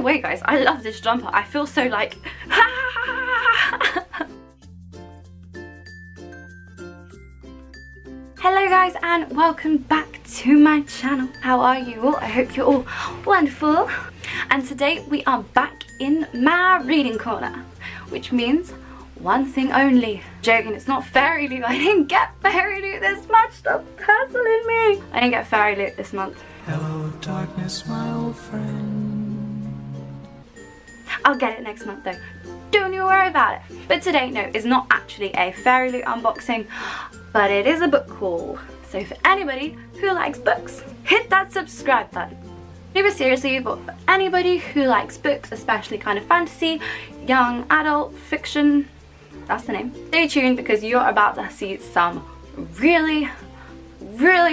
the way guys, I love this jumper. I feel so like Hello guys and welcome back to my channel. How are you all? I hope you're all wonderful. And today we are back in my reading corner, which means one thing only. Joking, it's not fairy loot. I didn't get fairy loot this month. Stop hassling me. I didn't get fairy loot this month. Hello darkness, my old friend. I'll get it next month though. Don't you worry about it. But today, no, is not actually a fairy loot unboxing, but it is a book haul. So for anybody who likes books, hit that subscribe button. No, but seriously, but for anybody who likes books, especially kind of fantasy, young adult fiction, that's the name. Stay tuned because you're about to see some really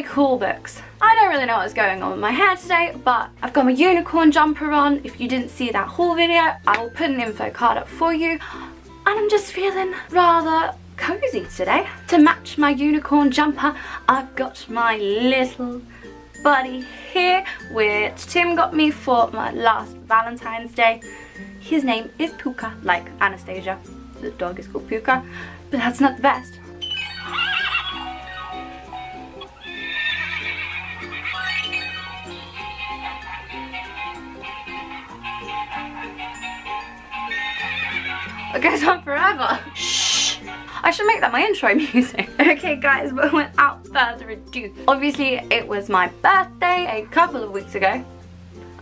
cool books. I don't really know what's going on with my hair today, but I've got my unicorn jumper on. If you didn't see that haul video, I will put an info card up for you. And I'm just feeling rather cozy today. To match my unicorn jumper, I've got my little buddy here, which Tim got me for my last Valentine's Day. His name is Puka, like Anastasia. The dog is called Puka, but that's not the best. It goes on forever. Shh. I should make that my intro music. Okay guys, but without further ado, obviously it was my birthday a couple of weeks ago.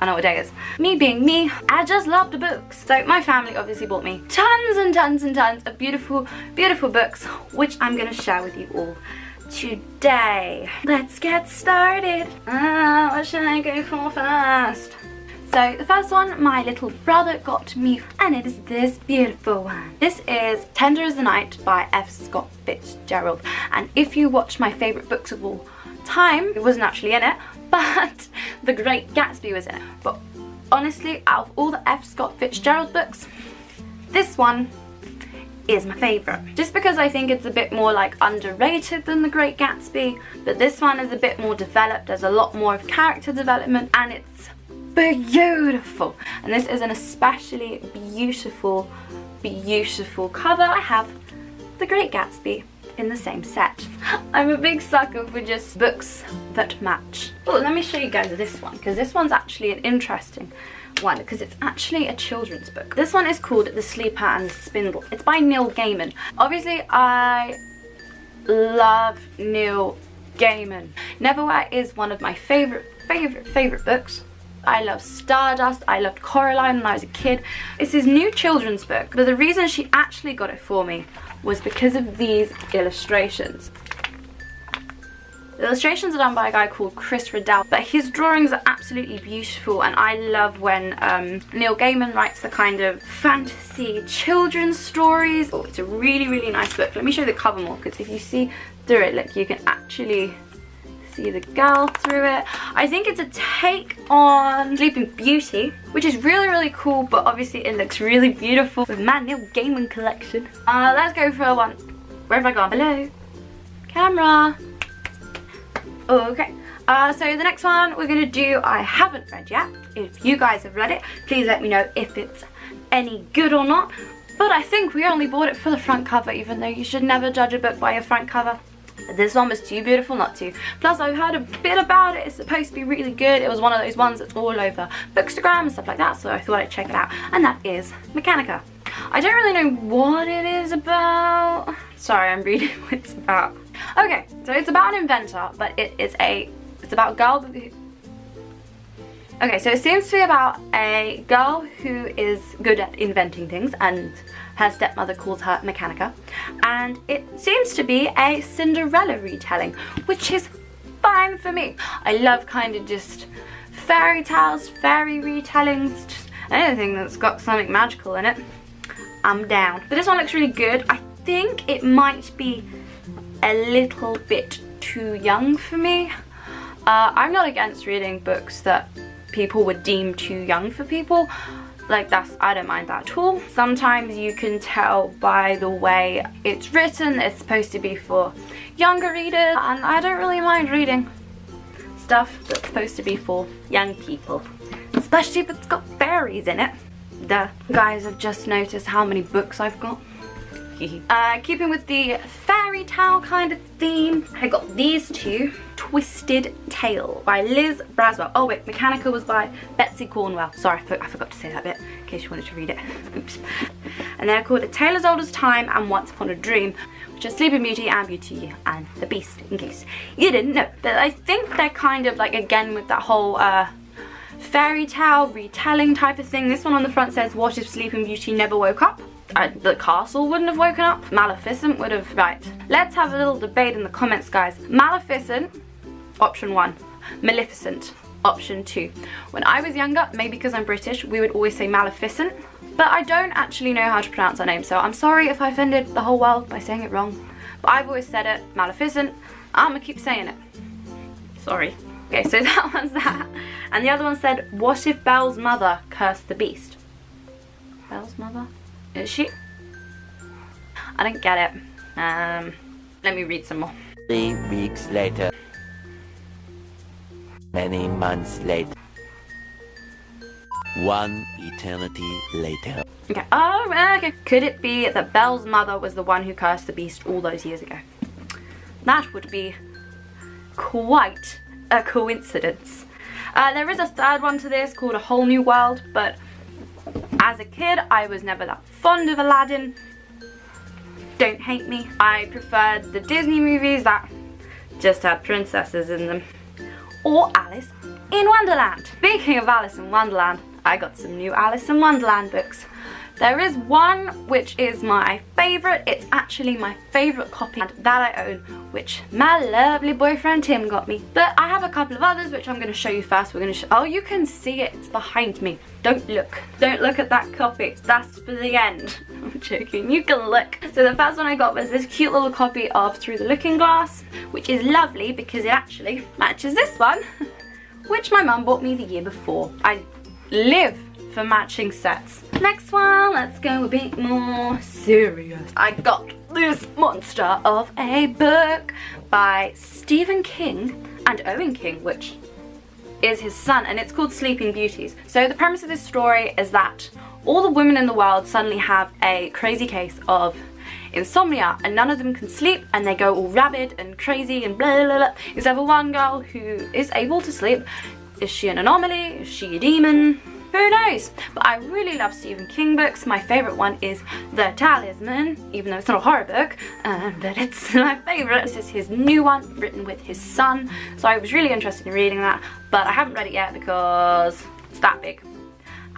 I know what day it is. Me being me, I just loved books. So my family obviously bought me tons and tons and tons of beautiful, beautiful books, which I'm gonna share with you all today. Let's get started. What should I go for first? So the first one my little brother got me, and it is this beautiful one. This is Tender as the Night by F. Scott Fitzgerald. And if you watch my favourite books of all time, it wasn't actually in it, but The Great Gatsby was in it. But honestly, out of all the F. Scott Fitzgerald books, this one is my favourite. Just because I think it's a bit more like underrated than The Great Gatsby, but this one is a bit more developed. There's a lot more of character development and it's beautiful. And this is an especially beautiful cover. I have The Great Gatsby in the same set. I'm a big sucker for just books that match. Oh, let me show you guys this one, because this one's actually an interesting one because it's actually a children's book. This one is called The Sleeper and the Spindle. It's by Neil Gaiman. Obviously I love Neil Gaiman. Neverwhere is one of my favorite books. I love Stardust, I loved Coraline when I was a kid. It's his new children's book, but the reason she actually got it for me was because of these illustrations. The illustrations are done by a guy called Chris Riddell, but his drawings are absolutely beautiful, and I love when Neil Gaiman writes the kind of fantasy children's stories. Oh, it's a really nice book. Let me show you the cover more, because if you see through it, look, you can actually see the girl through it. I think it's a take on Sleeping Beauty, which is really cool, but obviously it looks really beautiful with my Neil Gaiman collection. Let's go for one. Where have I gone? Hello? Camera. Okay. So the next one we're gonna do, I haven't read yet. If you guys have read it, please let me know if it's any good or not. But I think we only bought it for the front cover, even though you should never judge a book by your front cover. This one was too beautiful not to. Plus I've heard a bit about it. It's supposed to be really good. It was one of those ones that's all over Bookstagram and stuff like that, so I thought I'd check it out. And that is Mechanica. I don't really know what it is about. Sorry, I'm reading what it's about. Okay, so it's about an inventor, but it's about a girl who... Okay, so it seems to be about a girl who is good at inventing things, and her stepmother calls her Mechanica. And it seems to be a Cinderella retelling, which is fine for me. I love kind of just fairy tales, fairy retellings, just anything that's got something magical in it. I'm down. But this one looks really good. I think it might be a little bit too young for me. I'm not against reading books that people would deem too young for people. Like I don't mind that at all. Sometimes you can tell by the way it's written, it's supposed to be for younger readers, and I don't really mind reading stuff that's supposed to be for young people. Especially if it's got fairy fairies in it. The guys have just noticed how many books I've got. Keeping with the fairy tale kind of theme, I got these two. Twisted Tale by Liz Braswell. Oh wait, Mechanica was by Betsy Cornwell. Sorry, I forgot to say that bit in case you wanted to read it. Oops. And they're called A Tale as Old as Time and Once Upon a Dream, which are Sleeping Beauty and Beauty and the Beast, in case you didn't know. But I think they're kind of like, again, with that whole fairy tale retelling type of thing. This one on the front says, what if Sleeping Beauty never woke up? The castle wouldn't have woken up. Maleficent would have. Right, let's have a little debate in the comments, guys. Maleficent, option 1. Maleficent, option 2. When I was younger, maybe because I'm British, we would always say Maleficent, but I don't actually know how to pronounce her name, so I'm sorry if I offended the whole world by saying it wrong, but I've always said it, Maleficent. I'm gonna keep saying it. Sorry. Okay, so that one's that. And the other one said, what if Belle's mother cursed the beast? Belle's mother? Is she? I don't get it. Let me read some more. 3 weeks later. Many months later. 1 eternity later. Okay. Oh, okay. Could it be that Belle's mother was the one who cursed the beast all those years ago? That would be quite a coincidence. There is a third one to this called A Whole New World, but as a kid, I was never that fond of Aladdin. Don't hate me. I preferred the Disney movies that just had princesses in them. Or Alice in Wonderland. Speaking of Alice in Wonderland, I got some new Alice in Wonderland books. There is one which is my favourite. It's actually my favourite copy that I own, which my lovely boyfriend Tim got me. But I have a couple of others which I'm going to show you first. We're going to oh, you can see it. It's behind me. Don't look. Don't look at that copy. That's for the end. I'm joking. You can look. So the first one I got was this cute little copy of Through the Looking Glass, which is lovely because it actually matches this one, which my mum bought me the year before. I live for matching sets. Next one, let's go a bit more serious. I got this monster of a book by Stephen King and Owen King, which is his son, and it's called Sleeping Beauties. So the premise of this story is that all the women in the world suddenly have a crazy case of insomnia and none of them can sleep and they go all rabid and crazy and blah blah blah, except for one girl who is able to sleep. Is she an anomaly? Is she a demon? Who knows? But I really love Stephen King books. My favourite one is The Talisman, even though it's not a horror book, but it's my favourite. This is his new one, written with his son, so I was really interested in reading that, but I haven't read it yet because it's that big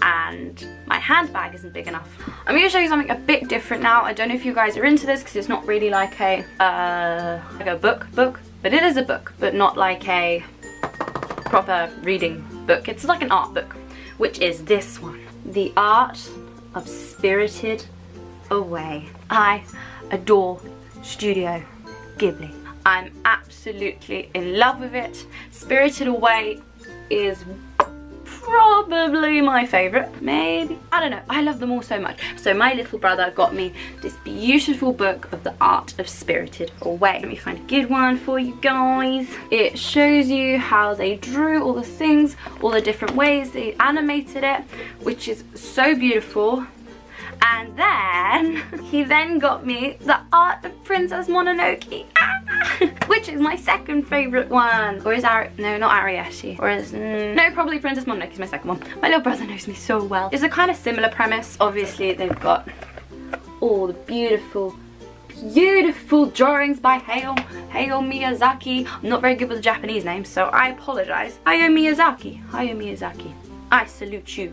and my handbag isn't big enough. I'm going to show you something a bit different now. I don't know if you guys are into this because it's not really like a book, but it is a book, but not like a proper reading book. It's like an art book, which is this one, The Art of Spirited Away. I adore Studio Ghibli. I'm absolutely in love with it. Spirited Away is probably my favourite, maybe. I don't know, I love them all so much. So my little brother got me this beautiful book of The Art of Spirited Away. Let me find a good one for you guys. It shows you how they drew all the things, all the different ways they animated it, which is so beautiful. And then he then got me The Art of Princess Mononoke, which is my second favourite one. Or is no, not Ariete. Or is no, probably Princess Mononoke is my second one. My little brother knows me so well. It's a kind of similar premise. Obviously, they've got all the beautiful drawings by Hayao Miyazaki. I'm not very good with the Japanese names, so I apologise. Hayao Miyazaki. I salute you.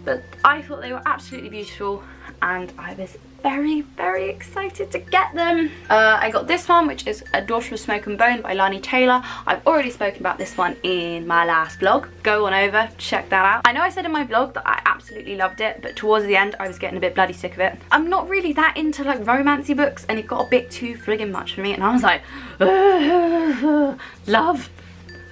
But I thought they were absolutely beautiful and I was very, very excited to get them. I got this one, which is A Daughter of Smoke and Bone by Lani Taylor. I've already spoken about this one in my last vlog. Go on over, check that out. I know I said in my vlog that I absolutely loved it, but towards the end I was getting a bit bloody sick of it. I'm not really that into like romancy books and it got a bit too friggin' much for me and I was like, love.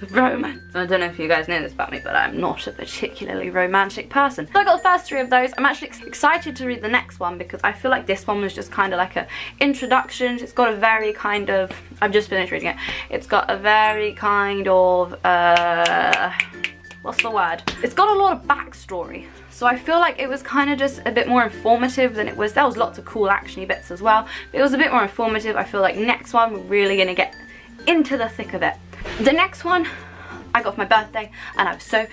Romance. I don't know if you guys know this about me, but I'm not a particularly romantic person. So I got the first 3 of those. I'm actually excited to read the next one because I feel like this one was just kind of like a introduction. It's got a very kind of, I've just finished reading it. It's got a very kind of what's the word? It's got a lot of backstory. So I feel like it was kind of just a bit more informative than it was. There was lots of cool actiony bits as well. But it was a bit more informative. I feel like next one we're really going to get into the thick of it. The next one I got for my birthday and I was so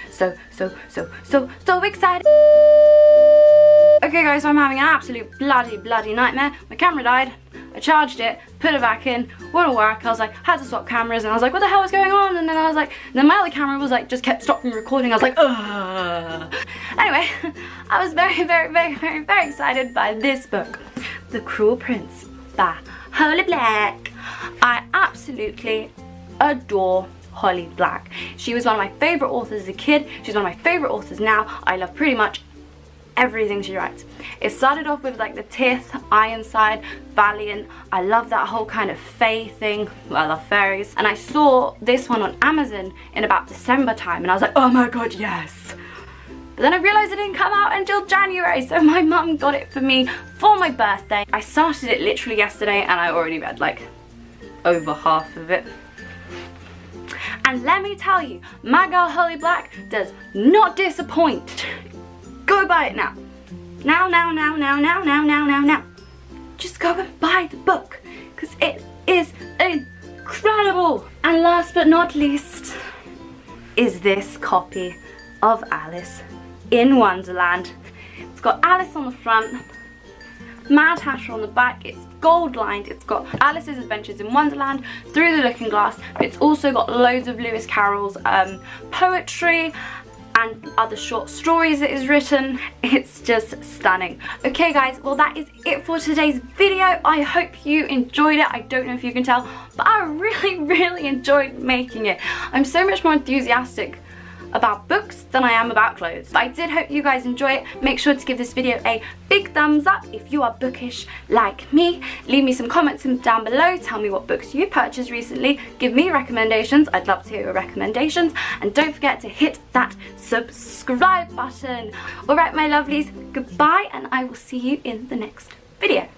excited. Okay guys, so I'm having an absolute bloody nightmare. My camera died. I charged it, put it back in, wouldn't work. I was like, had to swap cameras and I was like, what the hell is going on? And then I was like, then my other camera was like, just kept stopping recording. I was like, ugh. Anyway, I was very excited by this book, The Cruel Prince by Holly Black. I absolutely adore Holly Black. She was one of my favourite authors as a kid. She's one of my favourite authors now. I love pretty much everything she writes. It started off with like the Tith, Ironside, Valiant. I love that whole kind of fae thing. I love fairies. And I saw this one on Amazon in about December time and I was like, oh my god, yes. But then I realised it didn't come out until January, so my mum got it for me for my birthday. I started it literally yesterday and I already read like over half of it. And let me tell you, my girl Holly Black does not disappoint. Go buy it now. Now. Just go and buy the book because it is incredible. And last but not least is this copy of Alice in Wonderland. It's got Alice on the front, Mad Hatter on the back. It's gold lined. It's got Alice's Adventures in Wonderland, Through the Looking Glass. But it's also got loads of Lewis Carroll's poetry and other short stories that is written. It's just stunning. Okay guys, well that is it for today's video. I hope you enjoyed it. I don't know if you can tell, but I really enjoyed making it. I'm so much more enthusiastic about books than I am about clothes. But I did hope you guys enjoy it. Make sure to give this video a big thumbs up if you are bookish like me. Leave me some comments down below. Tell me what books you purchased recently. Give me recommendations. I'd love to hear your recommendations. And don't forget to hit that subscribe button. Alright my lovelies, goodbye and I will see you in the next video.